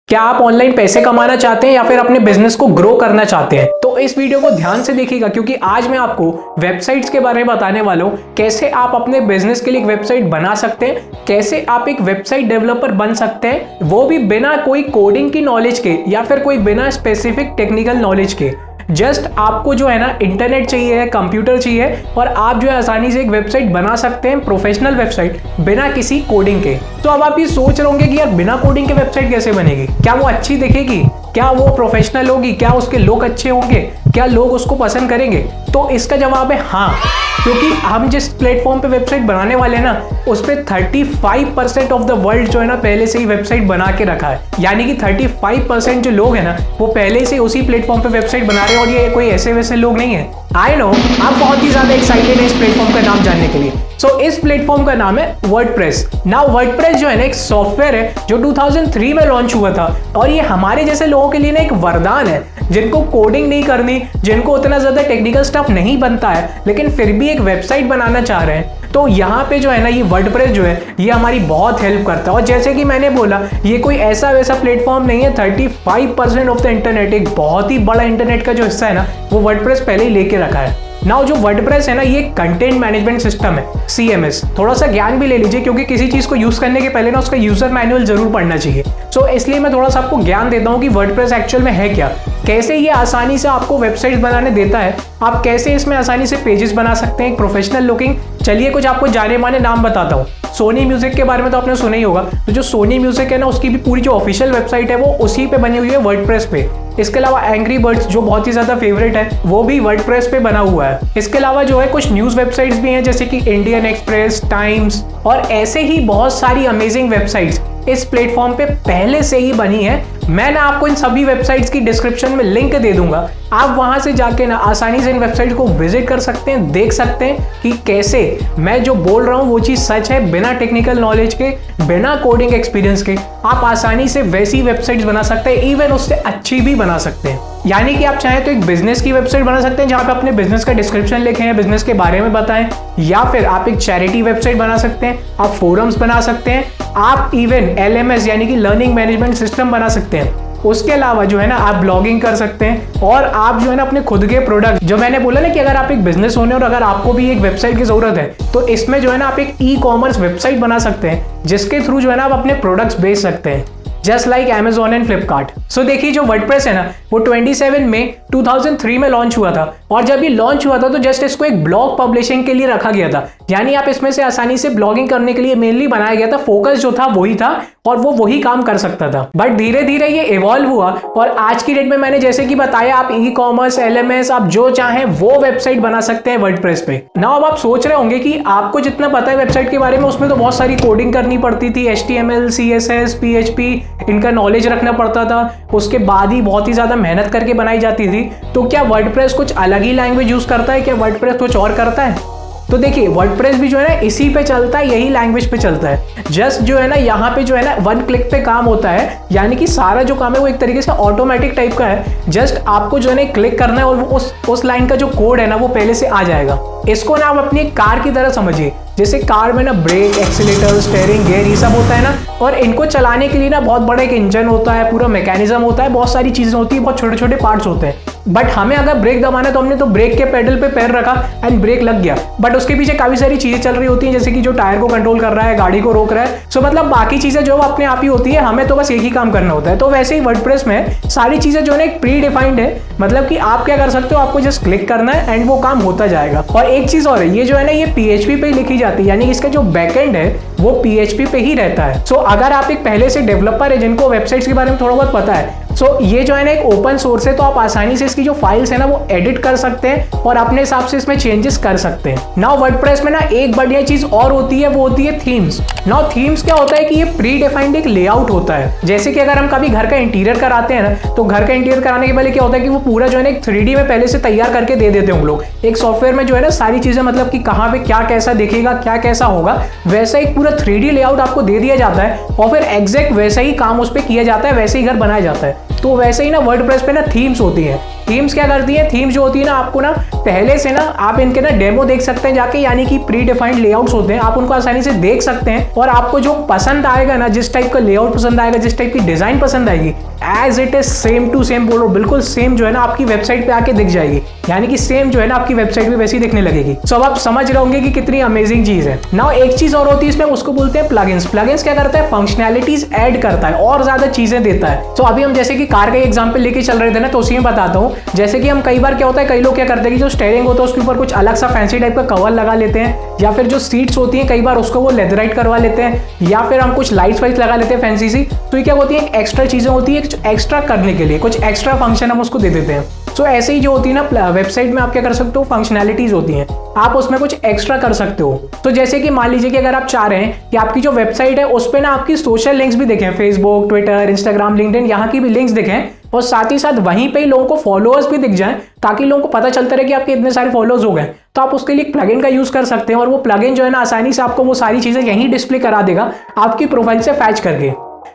क्या आप ऑनलाइन पैसे कमाना चाहते हैं या फिर अपने बिजनेस को ग्रो करना चाहते हैं? तो इस वीडियो को ध्यान से देखिएगा क्योंकि आज मैं आपको वेबसाइट्स के बारे में बताने वाला हूं। कैसे आप अपने बिजनेस के लिए एक वेबसाइट बना सकते हैं, कैसे आप एक वेबसाइट डेवलपर बन सकते हैं, वो भी बिना कोई कोडिंग की नॉलेज के या फिर कोई बिना स्पेसिफिक टेक्निकल नॉलेज के। जस्ट आपको जो है ना इंटरनेट चाहिए है, कंप्यूटर चाहिए और आप जो है आसानी से एक वेबसाइट बना सकते हैं, प्रोफेशनल वेबसाइट बिना किसी कोडिंग के। तो अब आप ये सोच रहे होंगे कि यार बिना कोडिंग के वेबसाइट कैसे बनेगी, क्या वो अच्छी दिखेगी, क्या वो प्रोफेशनल होगी, क्या उसके लोग अच्छे होंगे, क्या लोग उसको पसंद करेंगे? तो इसका जवाब है हाँ, क्योंकि हम जिस प्लेटफॉर्म पे वेबसाइट बनाने वाले हैं ना उस पे 35% ऑफ द वर्ल्ड जो है ना पहले से ही वेबसाइट बना के रखा है। यानी कि 35% जो लोग हैं ना वो पहले से उसी प्लेटफॉर्म पे वेबसाइट बना रहे हैं और ये कोई ऐसे वैसे लोग नहीं है। आई नो आप बहुत ही ज्यादा एक्साइटेड हैं इस प्लेटफॉर्म का नाम जानने के लिए। सो इस प्लेटफॉर्म का नाम है वर्डप्रेस। नाउ वर्डप्रेस जो है ना एक सॉफ्टवेयर है जो 2003 में लॉन्च हुआ था और ये हमारे जैसे लोगों के लिए ना एक वरदान है जिनको कोडिंग नहीं करनी, जिनको उतना ज्यादा टेक्निकल स्टफ नहीं बनता है लेकिन फिर भी एक वेबसाइट बनाना चाह रहे हैं। तो यहाँ पे जो है ना ये वर्डप्रेस जो है ये हमारी बहुत हेल्प करता है। और जैसे कि मैंने बोला ये कोई ऐसा वैसा प्लेटफॉर्म नहीं है। 35% ऑफ द इंटरनेट, एक बहुत ही बड़ा इंटरनेट का जो हिस्सा है ना वो वर्डप्रेस पहले ही लेके रखा है। नाउ जो वर्डप्रेस है ना ये कंटेंट मैनेजमेंट सिस्टम है, CMS। थोड़ा सा ज्ञान भी ले लीजिए क्योंकि किसी चीज को यूज करने के पहले ना उसका यूजर मैनुअल जरूर पढ़ना चाहिए। सो इसलिए मैं थोड़ा सा आपको ज्ञान देता हूँ कि वर्डप्रेस एक्चुअल में है क्या, कैसे ये आसानी से आपको वेबसाइट बनाने देता है, आप कैसे इसमें आसानी से पेजेस बना सकते हैं, एक प्रोफेशनल लुकिंग। चलिए कुछ आपको जाने माने नाम बताता हूँ। सोनी म्यूजिक के बारे में तो आपने सुना ही होगा। तो जो सोनी म्यूजिक है ना उसकी भी पूरी जो ऑफिशियल वेबसाइट है वो उसी पे बनी हुई है, वर्डप्रेस पे। इसके अलावा एंग्री बर्ड्स जो बहुत ही ज्यादा फेवरेट है वो भी वर्डप्रेस पे बना हुआ है। इसके अलावा जो है कुछ न्यूज वेबसाइट्स भी हैं जैसे कि इंडियन एक्सप्रेस, टाइम्स और ऐसे ही बहुत सारी अमेजिंग वेबसाइट्स इस प्लेटफॉर्म पे पहले से ही बनी है। मैं ना आपको इन सभी वेबसाइट्स की डिस्क्रिप्शन में लिंक दे दूंगा, आप वहां से जाके ना आसानी से इन वेबसाइट को विजिट कर सकते हैं, देख सकते हैं कि कैसे मैं जो बोल रहा हूं वो चीज सच है। बिना टेक्निकल नॉलेज के, बिना कोडिंग एक्सपीरियंस के आप आसानी से वैसी वेबसाइट्स बना सकते हैं, इवन उससे अच्छी भी बना सकते हैं। यानी कि आप चाहें तो एक बिजनेस की वेबसाइट बना सकते हैं जहां पे अपने बिजनेस का डिस्क्रिप्शन लिखें हैं, बिजनेस के बारे में बताएं, या फिर आप एक चैरिटी वेबसाइट बना सकते हैं, आप फोरम्स बना सकते हैं, आप इवन LMS यानी कि लर्निंग मैनेजमेंट सिस्टम बना सकते हैं। उसके अलावा जो है ना आप ब्लॉगिंग कर सकते हैं और आप जो है ना अपने खुद के प्रोडक्ट, जो मैंने बोला ना कि अगर आप एक बिजनेस ओनर और अगर आपको भी एक वेबसाइट की जरूरत है तो इसमें जो है ना आप एक ई-कॉमर्स वेबसाइट बना सकते हैं जिसके थ्रू जो है ना आप अपने प्रोडक्ट्स बेच सकते हैं, just like Amazon and Flipkart. So देखिए जो वर्डप्रेस है ना वो 27 मई 2003 में लॉन्च हुआ था और जब ये लॉन्च हुआ था तो जस्ट इसको एक ब्लॉग पब्लिशिंग के लिए रखा गया था। यानी आप इसमें से आसानी से ब्लॉगिंग करने के लिए मेनली बनाया गया था, फोकस जो था वही था और वो वही काम कर सकता था। बट धीरे धीरे ये इवॉल्व हुआ और आज की डेट में मैंने जैसे कि बताया आप ई-कॉमर्स, LMS आप जो चाहें वो वेबसाइट बना सकते हैं वर्डप्रेस पे। नाउ अब आप सोच रहे होंगे कि आपको जितना पता है वेबसाइट के बारे में उसमें तो बहुत सारी कोडिंग करनी पड़ती थी, HTML, CSS, PHP इनका नॉलेज रखना पड़ता था, उसके बाद ही बहुत ही ज्यादा मेहनत करके बनाई जाती थी। तो क्या वर्डप्रेस कुछ अलग ही लैंग्वेज यूज करता है, क्या वर्डप्रेस कुछ और करता है? तो देखिए वर्डप्रेस भी जो है ना इसी पे चलता है, यही लैंग्वेज पे चलता है। जस्ट जो है ना यहाँ पे जो है ना वन क्लिक पे काम होता है, यानी कि सारा जो काम है वो एक तरीके से ऑटोमेटिक टाइप का है। जस्ट आपको जो है ना क्लिक करना है और वो उस लाइन का जो कोड है ना वो पहले से आ जाएगा। इसको ना आप अपनी कार की तरह समझिए, जैसे कार में ना ब्रेक, एक्सीलेटर, स्टीयरिंग, गियर ये सब होता है ना, और इनको चलाने के लिए ना बहुत बड़ा एक इंजन होता है, पूरा मैकेनिज्म होता है, बहुत सारी चीजें होती है, बहुत छोटे छोटे पार्ट्स होते हैं। बट हमें अगर ब्रेक दबाना है तो हमने तो ब्रेक के पेडल पे पैर रखा एंड ब्रेक लग गया, बट उसके पीछे काफी सारी चीजें चल रही होती हैं जैसे कि जो टायर को कंट्रोल कर रहा है, गाड़ी को रोक रहा है। सो मतलब बाकी चीजें जो अपने आप ही होती है, हमें तो बस एक ही काम करना होता है। तो वैसे ही वर्डप्रेस में सारी चीजें जो है एक प्री डिफाइंड है, मतलब कि आप क्या कर सकते हो, आपको जस्ट क्लिक करना है एंड वो काम होता जाएगा। और एक चीज और है, ये जो है ना ये PHP पे ही लिखी जाती है, यानी कि इसका जो बैकएंड है वो PHP पे ही रहता है। सो अगर आप एक पहले से डेवलपर है जिनको वेबसाइट्स के बारे में थोड़ा बहुत पता है, सो ये जो है ना एक ओपन सोर्स है, तो आप आसानी से इसकी जो फाइल्स है ना वो एडिट कर सकते हैं और अपने हिसाब से इसमें चेंजेस कर सकते हैं। नाउ वर्डप्रेस में ना एक बढ़िया चीज और होती है, वो होती है थीम्स। नाउ थीम्स क्या होता है कि ये प्री डिफाइंड एक लेआउट होता है। जैसे कि अगर हम कभी घर का इंटीरियर कराते हैं ना तो घर का इंटीरियर कराने के पहले क्या होता है कि वो पूरा जो है ना एक 3D में पहले से तैयार करके दे देते हैं हम लोग एक सॉफ्टवेयर में, जो है ना सारी चीजें मतलब कि कहाँ पे क्या कैसा दिखेगा, क्या कैसा होगा, वैसा एक पूरा 3D लेआउट आपको दे दिया जाता है और फिर एग्जैक्ट वैसा ही काम उस पर किया जाता है, वैसे ही घर बनाया जाता है। तो वैसे ही ना वर्डप्रेस पे ना थीम्स होती है। थीम्स क्या करती है, थीम्स जो होती है ना आपको ना पहले से ना आप इनके ना डेमो देख सकते हैं जाके, यानी कि प्री डिफाइंड लेआउट्स होते हैं, आप उनको आसानी से देख सकते हैं और आपको जो पसंद आएगा ना, जिस टाइप का लेआउट पसंद आएगा, जिस टाइप की डिजाइन पसंद आएगी, as it is same to same बोलो, बिल्कुल सेम जो है ना आपकी वेबसाइट पे आके दिख जाएगी, यानी कि सेम जो है ना आपकी वेबसाइट पे वैसी दिखने लगेगी। सो अब आप समझ रहे होंगे कि कितनी अमेजिंग चीज है। नाउ एक चीज और होती है इसमें, उसको बोलते हैं प्लगइन्स। प्लगइन्स क्या करता है, फंक्शनैलिटीज ऐड करता है और ज्यादा चीजें देता है। तो अभी हम जैसे कि कार का एग्जांपल लेके चल रहे थे ना, तो उसी में बताता हूँ। जैसे कि हम कई बार क्या होता है, कई लोग क्या करते हैं कि जो स्टीयरिंग होता है उसके ऊपर कुछ अलग सा फैंसी टाइप का कवर लगा लेते हैं, या फिर जो सीट्स होती हैं कई बार उसको वो लेदराइट करवा लेते हैं, या फिर हम कुछ लाइट्स वाइट्स लगा लेते हैं फैंसी सी। तो ये क्या होती है, एक्स्ट्रा चीजें होती है, एक्स्ट्रा करने के लिए कुछ एक्स्ट्रा फंक्शन हम उसको दे देते हैं। तो ऐसे ही जो होती है ना वेबसाइट में आप क्या कर सकते हो, फंक्शनैलिटीज होती हैं, आप उसमें कुछ एक्स्ट्रा कर सकते हो। तो जैसे कि मान लीजिए कि अगर आप चाह रहे हैं कि आपकी जो वेबसाइट है उस पे ना आपकी सोशल लिंक्स भी दिखें, फेसबुक, ट्विटर, इंस्टाग्राम, लिंक्डइन, यहाँ की भी लिंक्स दिखें, और साथ ही साथ वहीं पे ही लोगों को फॉलोअर्स भी दिख जाएं, ताकि लोगों को पता चलता रहे कि आपके इतने सारे फॉलोअर्स हो गए। तो आप उसके लिए एक प्लगइन का यूज कर सकते हैं, और वो प्लगइन जो है ना आसानी से आपको वो सारी चीजें यहीं डिस्प्ले करा देगा आपकी प्रोफाइल से फैच करके।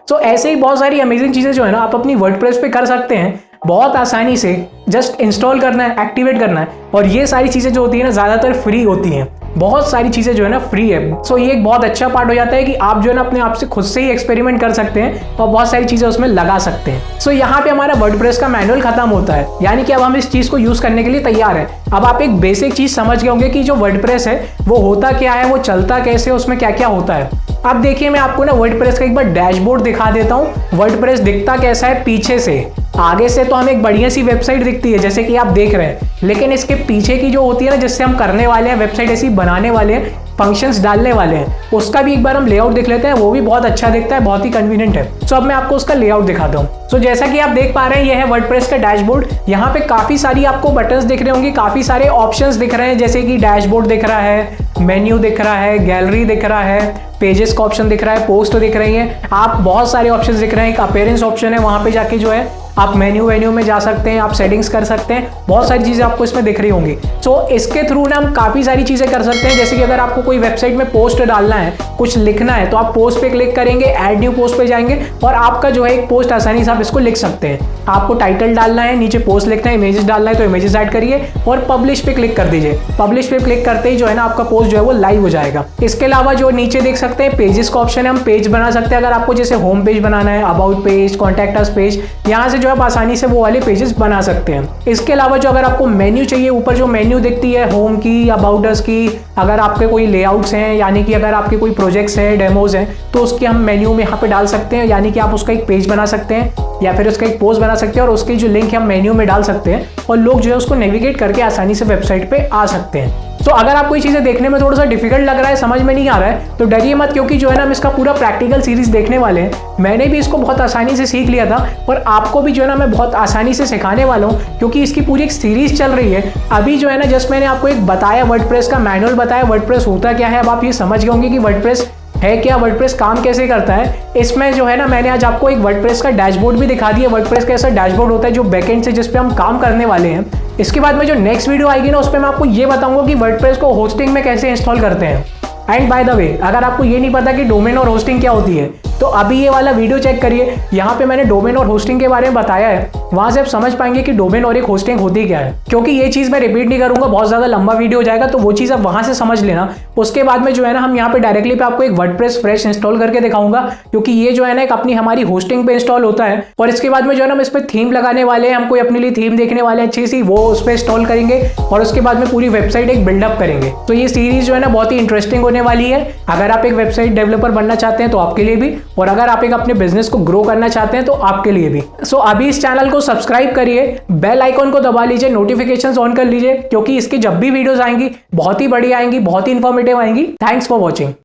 तो ऐसे ही बहुत सारी अमेजिंग चीजें जो है ना आप अपनी वर्डप्रेस पे कर सकते हैं, बहुत आसानी से। जस्ट इंस्टॉल करना है, एक्टिवेट करना है, और ये सारी चीजें जो होती है ना ज्यादातर फ्री होती हैं, बहुत सारी चीजें जो है ना फ्री है। सो ये एक बहुत अच्छा पार्ट हो जाता है कि आप जो है ना अपने आप से खुद से ही एक्सपेरिमेंट कर सकते हैं और बहुत सारी चीजें उसमें लगा सकते हैं। सो यहाँ पे हमारा वर्डप्रेस का मैनुअल खत्म होता है, यानी कि अब हम इस चीज को यूज करने के लिए तैयार हैं। अब आप एक बेसिक चीज समझ गए होंगे कि जो वर्डप्रेस है वो होता क्या है, वो चलता कैसे, उसमें क्या क्या होता है। अब देखिए मैं आपको ना वर्डप्रेस का एक बार डैशबोर्ड दिखा देता हूँ। वर्डप्रेस दिखता कैसा है पीछे से, आगे से तो हमें एक बढ़िया सी वेबसाइट दिखती है जैसे कि आप देख रहे हैं, लेकिन इसके पीछे की जो होती है ना, जिससे हम करने वाले हैं वेबसाइट ऐसी बनाने वाले हैं, फंक्शंस डालने वाले हैं, उसका भी एक बार हम लेआउट देख लेते हैं। वो भी बहुत अच्छा दिखता है, बहुत ही कन्वीनियंट है। सो अब मैं आपको उसका लेआउट दिखाता हूँ। सो जैसा कि आप देख पा रहे हैं, यह है वर्डप्रेस का डैशबोर्ड। यहाँ पे काफी सारी आपको बटन्स दिख रहे होंगे, काफी सारे ऑप्शंस दिख रहे हैं, जैसे कि डैशबोर्ड दिख रहा है, मेन्यू दिख रहा है, गैलरी दिख रहा है, पेजेस का ऑप्शन दिख रहा है, पोस्ट दिख रही है, आप बहुत सारे ऑप्शंस दिख रहे हैं। एक अपीयरेंस ऑप्शन है, वहां पे जाके जो है आप मेन्यू में जा सकते हैं, आप सेटिंग्स कर सकते हैं, बहुत सारी चीजें आपको इसमें दिख रही होंगी। सो इसके थ्रू ना हम काफी सारी चीजें कर सकते हैं, जैसे कि अगर आपको कोई वेबसाइट में पोस्ट डालना है, कुछ लिखना है, तो आप पोस्ट पे क्लिक करेंगे, ऐड न्यू पोस्ट पे जाएंगे और आपका जो है एक पोस्ट आसानी से आप इसको लिख सकते हैं। आपको टाइटल डालना है, नीचे पोस्ट लिखना है, इमेजेस डालना है तो इमेजेस ऐड करिए और पब्लिश पे क्लिक कर दीजिए। पब्लिश पे क्लिक करते ही जो है ना आपका पोस्ट जो है वो लाइव हो जाएगा। इसके अलावा जो नीचे देख सकते हैं पेजेस का ऑप्शन है, हम पेज बना सकते हैं। अगर आपको जैसे होम पेज बनाना है, about page, contact us page, यहाँ से जो आप आसानी से वो वाले पेजेस बना सकते हैं। इसके अलावा जो अगर आपको मेन्यू चाहिए, ऊपर जो मेन्यू दिखती है होम की, अबाउट अस की, अगर आपके कोई लेआउट्स हैं, यानी कि अगर आपके कोई प्रोजेक्ट्स हैं, डेमोज हैं, तो उसके हम मेन्यू में यहाँ पे डाल सकते हैं, यानी कि आप उसका एक पेज बना सकते हैं या फिर उसका एक पोस्ट बना सकते हैं और उसकी जो लिंक है हम मेन्यू में डाल सकते हैं और लोग जो है उसको नेविगेट करके आसानी से वेबसाइट पे आ सकते हैं। तो अगर आपको ये चीजें देखने में थोड़ा सा डिफिकल्ट लग रहा है, समझ में नहीं आ रहा है, तो डरिए मत, क्योंकि जो है ना हम इसका पूरा प्रैक्टिकल सीरीज देखने वाले हैं। मैंने भी इसको बहुत आसानी से सीख लिया था और आपको भी जो है ना मैं बहुत आसानी से सिखाने वाला हूँ, क्योंकि इसकी पूरी एक सीरीज चल रही है। अभी जो है ना जस्ट मैंने आपको एक बताया, वर्डप्रेस का मैनुअल बताया, वर्डप्रेस होता क्या है। अब आप ये समझ गए होंगे कि वर्डप्रेस है क्या, वर्डप्रेस काम कैसे करता है। इसमें जो है ना मैंने आज आपको एक वर्डप्रेस का डैशबोर्ड भी दिखा दिया। वर्डप्रेस का ऐसा डैशबोर्ड होता है जो बैकएंड से जिस पे हम काम करने वाले हैं। इसके बाद में जो नेक्स्ट वीडियो आएगी ना, उस पर मैं आपको ये बताऊंगा कि वर्डप्रेस को होस्टिंग में कैसे इंस्टॉल करते हैं। एंड बाय द वे, अगर आपको ये नहीं पता कि डोमेन और होस्टिंग क्या होती है, तो अभी ये वाला वीडियो चेक करिए, यहाँ पे मैंने डोमेन और होस्टिंग के बारे में बताया है। वहां से आप समझ पाएंगे कि डोमेन और एक होस्टिंग होती क्या है, क्योंकि ये चीज मैं रिपीट नहीं करूंगा, बहुत ज्यादा लंबा वीडियो हो जाएगा, तो वो चीज आप वहां से समझ लेना। उसके बाद में जो है ना हम यहाँ पे डायरेक्टली पे आपको एक वर्डप्रेस फ्रेश इंस्टॉल करके दिखाऊंगा, क्योंकि ये जो है ना एक अपनी हमारी होस्टिंग पे इंस्टॉल होता है। और इसके बाद में जो है ना हम इस पर थीम लगाने वाले हैं, हम कोई अपने लिए थीम देखने वाले हैं अच्छी सी, वो उस पर इंस्टॉल करेंगे और उसके बाद में पूरी वेबसाइट एक बिल्डअप करेंगे। तो ये सीरीज जो है ना बहुत ही इंटरेस्टिंग होने वाली है। अगर आप एक वेबसाइट डेवलपर बनना चाहते हैं तो आपके लिए भी, और अगर आप एक अपने बिजनेस को ग्रो करना चाहते हैं तो आपके लिए भी। सो अभी इस चैनल को सब्सक्राइब करिए, बेल आइकॉन को दबा लीजिए, नोटिफिकेशंस ऑन कर लीजिए, क्योंकि इसकी जब भी वीडियोस आएंगी बहुत ही बढ़िया आएंगी, बहुत ही इंफॉर्मेटिव आएंगी। Thanks for watching.